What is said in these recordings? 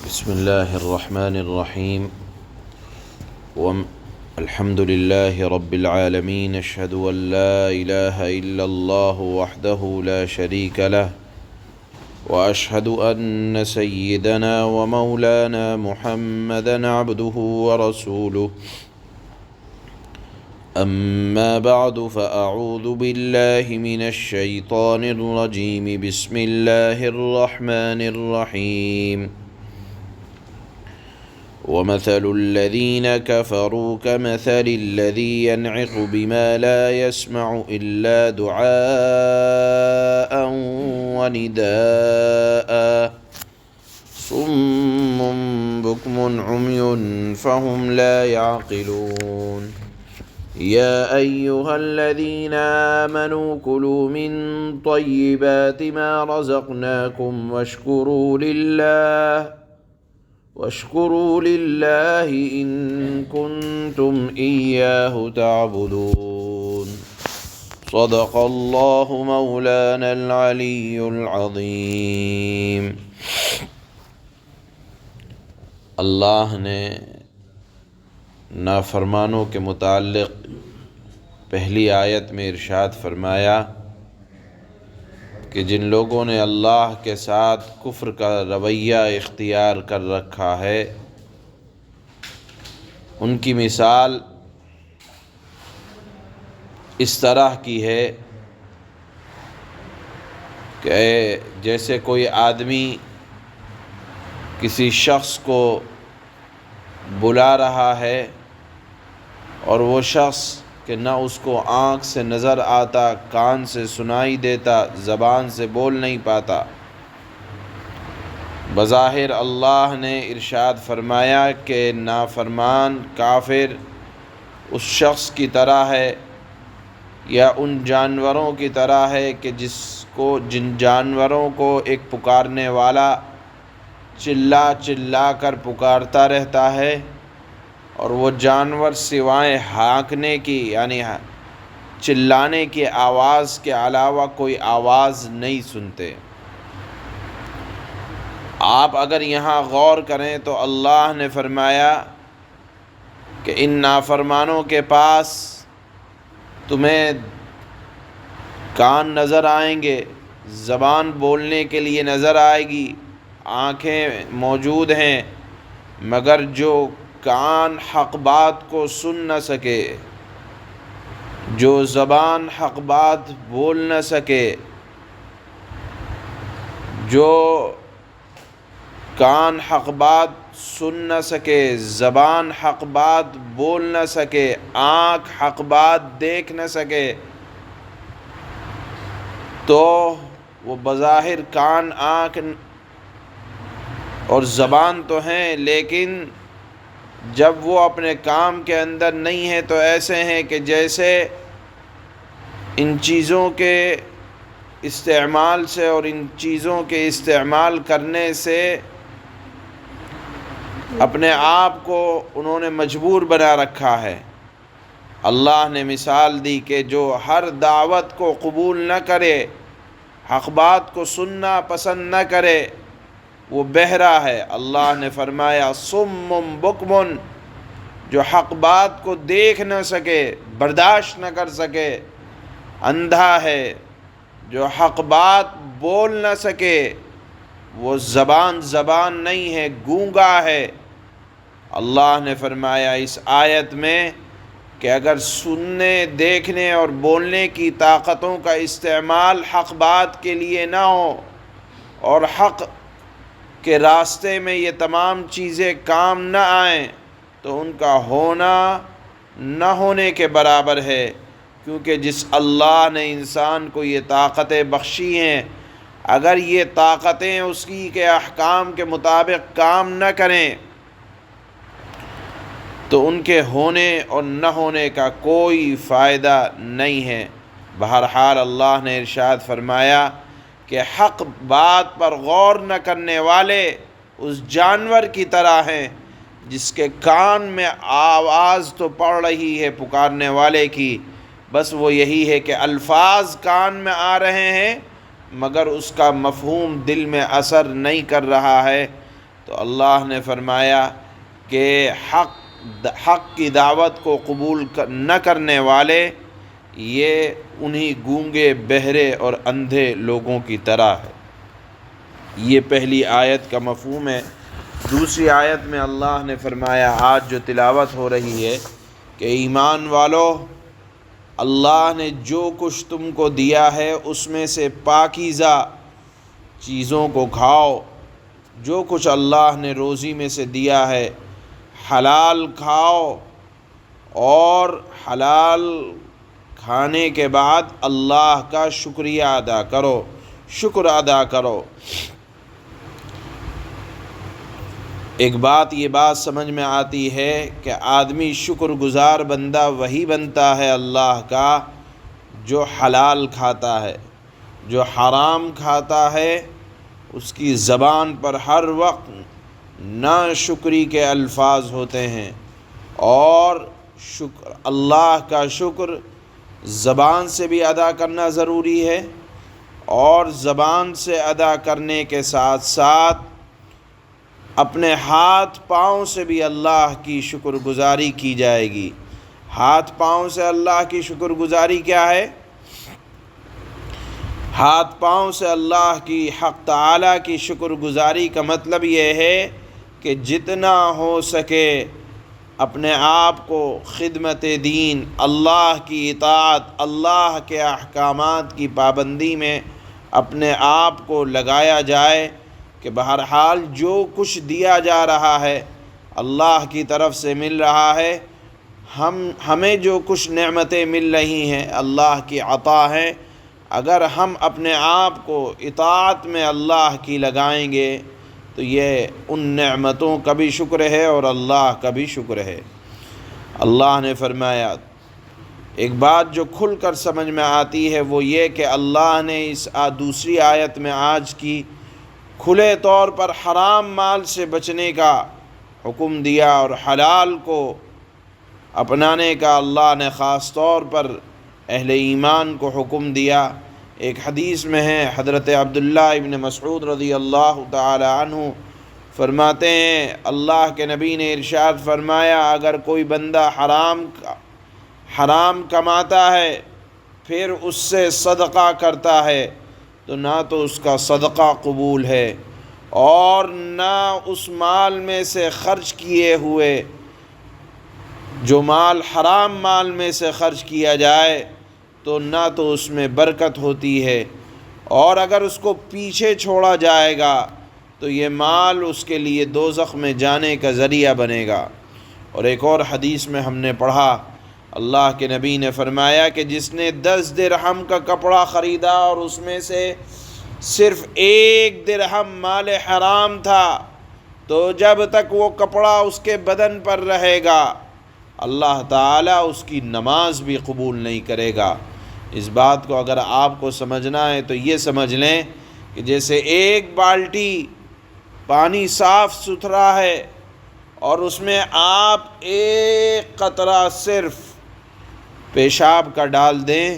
بسم الله الرحمن الرحيم الحمد لله رب العالمين أشهد أن لا إله إلا الله وحده لا شريك له وأشهد أن سيدنا ومولانا محمدا عبده ورسوله أما بعد فأعوذ بالله من الشيطان الرجيم بسم الله الرحمن الرحيم ومثل الذين كفروا كمثل الذي ينعق بما لا يسمع إلا دعاء ونداء صم بكم عمي فهم لا يعقلون يا أيها الذين آمنوا كلوا من طيبات ما رزقناكم واشكروا لله إن كنتم إياه تعبدون صدق الله مولانا العلي العظيم۔ اللہ نے نافرمانوں کے متعلق پہلی آیت میں ارشاد فرمایا کہ جن لوگوں نے اللہ کے ساتھ کفر کا رویہ اختیار کر رکھا ہے ان کی مثال اس طرح کی ہے کہ جیسے کوئی آدمی کسی شخص کو بلا رہا ہے اور وہ شخص کہ نہ اس کو آنکھ سے نظر آتا، کان سے سنائی دیتا، زبان سے بول نہیں پاتا۔ بظاہر اللہ نے ارشاد فرمایا کہ نافرمان کافر اس شخص کی طرح ہے یا ان جانوروں کی طرح ہے کہ جن جانوروں کو ایک پکارنے والا چلا چلا کر پکارتا رہتا ہے اور وہ جانور سوائے ہانکنے کی یعنی چلانے کی آواز کے علاوہ کوئی آواز نہیں سنتے۔ آپ اگر یہاں غور کریں تو اللہ نے فرمایا کہ ان نافرمانوں کے پاس تمہیں کان نظر آئیں گے، زبان بولنے کے لیے نظر آئے گی، آنکھیں موجود ہیں، مگر جو کان حق بات کو سن نہ سکے، جو زبان حق بات بول نہ سکے، جو کان حق بات سن نہ سکے، زبان حق بات بول نہ سکے، آنکھ حق بات دیکھ نہ سکے، تو وہ بظاہر کان، آنکھ اور زبان تو ہیں، لیکن جب وہ اپنے کام کے اندر نہیں ہے تو ایسے ہیں کہ جیسے ان چیزوں کے استعمال سے اور ان چیزوں کے استعمال کرنے سے اپنے آپ کو انہوں نے مجبور بنا رکھا ہے۔ اللہ نے مثال دی کہ جو ہر دعوت کو قبول نہ کرے، حق بات کو سننا پسند نہ کرے، وہ بہرا ہے۔ اللہ نے فرمایا صم بکم، جو حق بات کو دیکھ نہ سکے، برداشت نہ کر سکے، اندھا ہے۔ جو حق بات بول نہ سکے، وہ زبان نہیں ہے، گونگا ہے۔ اللہ نے فرمایا اس آیت میں کہ اگر سننے، دیکھنے اور بولنے کی طاقتوں کا استعمال حق بات کے لیے نہ ہو اور حق کے راستے میں یہ تمام چیزیں کام نہ آئیں تو ان کا ہونا نہ ہونے کے برابر ہے، کیونکہ جس اللہ نے انسان کو یہ طاقتیں بخشی ہیں، اگر یہ طاقتیں اس کے احکام کے مطابق کام نہ کریں تو ان کے ہونے اور نہ ہونے کا کوئی فائدہ نہیں ہے۔ بہرحال اللہ نے ارشاد فرمایا کہ حق بات پر غور نہ کرنے والے اس جانور کی طرح ہیں جس کے کان میں آواز تو پڑ رہی ہے پکارنے والے کی، بس وہ یہی ہے کہ الفاظ کان میں آ رہے ہیں مگر اس کا مفہوم دل میں اثر نہیں کر رہا ہے۔ تو اللہ نے فرمایا کہ حق کی دعوت کو قبول نہ کرنے والے یہ انہی گونگے، بہرے اور اندھے لوگوں کی طرح ہے۔ یہ پہلی آیت کا مفہوم ہے۔ دوسری آیت میں اللہ نے فرمایا، آج جو تلاوت ہو رہی ہے، کہ ایمان والو، اللہ نے جو کچھ تم کو دیا ہے اس میں سے پاکیزہ چیزوں کو کھاؤ۔ جو کچھ اللہ نے روزی میں سے دیا ہے حلال کھاؤ، اور حلال کھانے کے بعد اللہ کا شکریہ ادا کرو، شکر ادا کرو۔ ایک بات یہ سمجھ میں آتی ہے کہ آدمی شکر گزار بندہ وہی بنتا ہے اللہ کا جو حلال کھاتا ہے۔ جو حرام کھاتا ہے اس کی زبان پر ہر وقت ناشکری کے الفاظ ہوتے ہیں، اور اللہ کا شکر زبان سے بھی ادا کرنا ضروری ہے، اور زبان سے ادا کرنے کے ساتھ ساتھ اپنے ہاتھ پاؤں سے بھی اللہ کی شکر گزاری کی جائے گی۔ ہاتھ پاؤں سے اللہ کی شکر گزاری کیا ہے؟ ہاتھ پاؤں سے اللہ کی حق تعالیٰ کی شکر گزاری کا مطلب یہ ہے کہ جتنا ہو سکے اپنے آپ کو خدمت دین، اللہ کی اطاعت، اللہ کے احکامات کی پابندی میں اپنے آپ کو لگایا جائے، کہ بہرحال جو کچھ دیا جا رہا ہے اللہ کی طرف سے مل رہا ہے، ہمیں جو کچھ نعمتیں مل رہی ہیں اللہ کی عطا ہے، اگر ہم اپنے آپ کو اطاعت میں اللہ کی لگائیں گے تو یہ ان نعمتوں کا بھی شکر ہے اور اللہ کا بھی شکر ہے۔ اللہ نے فرمایا، ایک بات جو کھل کر سمجھ میں آتی ہے وہ یہ کہ اللہ نے اس دوسری آیت میں آج کی کھلے طور پر حرام مال سے بچنے کا حکم دیا، اور حلال کو اپنانے کا اللہ نے خاص طور پر اہل ایمان کو حکم دیا۔ ایک حدیث میں ہے، حضرت عبداللہ ابن مسعود رضی اللہ تعالی عنہ فرماتے ہیں، اللہ کے نبی نے ارشاد فرمایا، اگر کوئی بندہ حرام کماتا ہے پھر اس سے صدقہ کرتا ہے تو نہ تو اس کا صدقہ قبول ہے، اور نہ اس مال میں سے خرچ کیے ہوئے، جو مال حرام مال میں سے خرچ کیا جائے تو نہ تو اس میں برکت ہوتی ہے، اور اگر اس کو پیچھے چھوڑا جائے گا تو یہ مال اس کے لیے دوزخ میں جانے کا ذریعہ بنے گا۔ اور ایک اور حدیث میں ہم نے پڑھا، اللہ کے نبی نے فرمایا کہ جس نے 10 درہم کا کپڑا خریدا اور اس میں سے صرف 1 درہم مال حرام تھا، تو جب تک وہ کپڑا اس کے بدن پر رہے گا اللہ تعالیٰ اس کی نماز بھی قبول نہیں کرے گا۔ اس بات کو اگر آپ کو سمجھنا ہے تو یہ سمجھ لیں کہ جیسے ایک بالٹی پانی صاف ستھرا ہے اور اس میں آپ ایک قطرہ صرف پیشاب کا ڈال دیں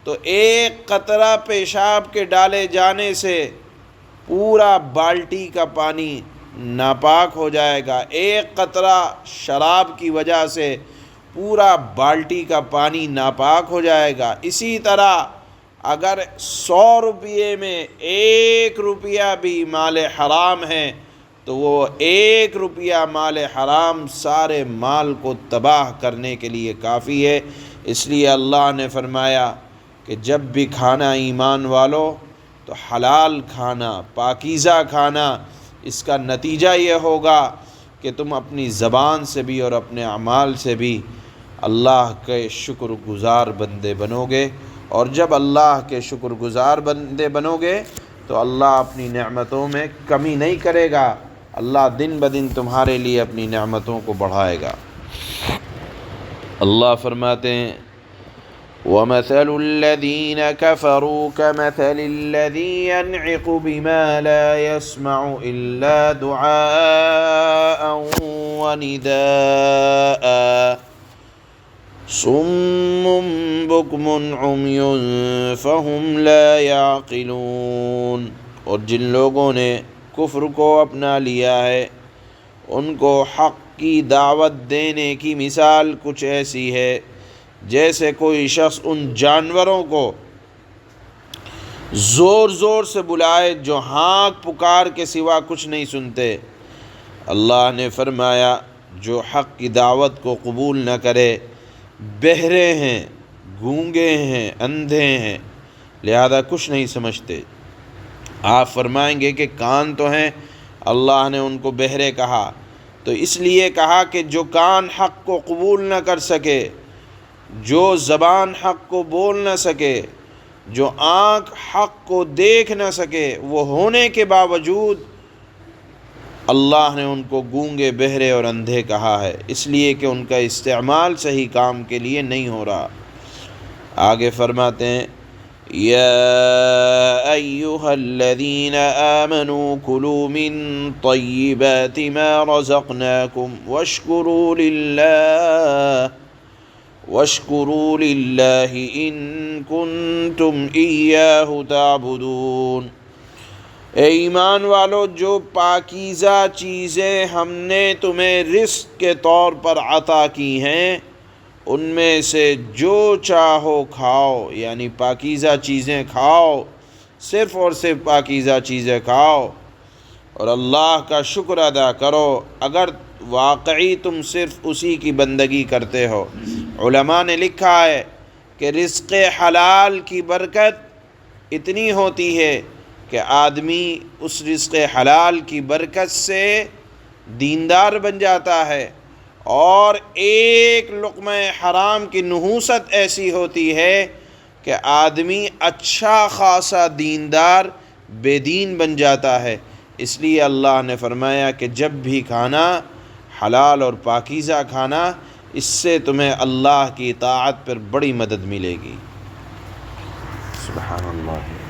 تو ایک قطرہ پیشاب کے ڈالے جانے سے پورا بالٹی کا پانی ناپاک ہو جائے گا۔ ایک قطرہ شراب کی وجہ سے پورا بالٹی کا پانی ناپاک ہو جائے گا۔ اسی طرح اگر 100 روپیے میں 1 روپیہ بھی مال حرام ہے تو وہ 1 روپیہ مال حرام سارے مال کو تباہ کرنے کے لیے کافی ہے۔ اس لیے اللہ نے فرمایا کہ جب بھی کھانا ایمان والو تو حلال کھانا، پاکیزہ کھانا، اس کا نتیجہ یہ ہوگا کہ تم اپنی زبان سے بھی اور اپنے اعمال سے بھی اللہ کے شکر گزار بندے بنو گے، اور جب اللہ کے شکر گزار بندے بنو گے تو اللہ اپنی نعمتوں میں کمی نہیں کرے گا، اللہ دن بدن تمہارے لیے اپنی نعمتوں کو بڑھائے گا۔ اللہ فرماتے ہیں، وَمَثَلُ الَّذِينَ كَفَرُوا كَمَثَلِ الَّذِي يَنْعِقُ بِمَا لَا يَسْمَعُ إِلَّا دُعَاءً وَنِدَاءً صُمٌّ بُكْمٌ عُمْيٌ فَهُمْ لَا يَعْقِلُونَ۔ اور جن لوگوں نے کفر کو اپنا لیا ہے، ان کو حق کی دعوت دینے کی مثال کچھ ایسی ہے جیسے کوئی شخص ان جانوروں کو زور زور سے بلائے جو ہانک پکار کے سوا کچھ نہیں سنتے۔ اللہ نے فرمایا جو حق کی دعوت کو قبول نہ کرے بہرے ہیں، گونگے ہیں، اندھے ہیں، لہذا کچھ نہیں سمجھتے۔ آپ فرمائیں گے کہ کان تو ہیں، اللہ نے ان کو بہرے کہا تو اس لیے کہا کہ جو کان حق کو قبول نہ کر سکے، جو زبان حق کو بول نہ سکے، جو آنکھ حق کو دیکھ نہ سکے، وہ ہونے کے باوجود اللہ نے ان کو گونگے، بہرے اور اندھے کہا ہے، اس لیے کہ ان کا استعمال صحیح کام کے لیے نہیں ہو رہا۔ آگے فرماتے ہیں یا ایھا الذین آمنوا کلوا من طیبات ما رزقناکم واشکروا للہ ان کنتم ایاہ تعبدون۔ اے ایمان والو، جو پاکیزہ چیزیں ہم نے تمہیں رزق کے طور پر عطا کی ہیں ان میں سے جو چاہو کھاؤ، یعنی پاکیزہ چیزیں کھاؤ، صرف اور صرف پاکیزہ چیزیں کھاؤ اور اللہ کا شکر ادا کرو اگر واقعی تم صرف اسی کی بندگی کرتے ہو۔ علماء نے لکھا ہے کہ رزق حلال کی برکت اتنی ہوتی ہے کہ آدمی اس رزق حلال کی برکت سے دیندار بن جاتا ہے، اور ایک لقمہ حرام کی نحوست ایسی ہوتی ہے کہ آدمی اچھا خاصا دیندار بے دین بن جاتا ہے۔ اس لیے اللہ نے فرمایا کہ جب بھی کھانا حلال اور پاکیزہ کھانا، اس سے تمہیں اللہ کی اطاعت پر بڑی مدد ملے گی۔ سبحان اللہ۔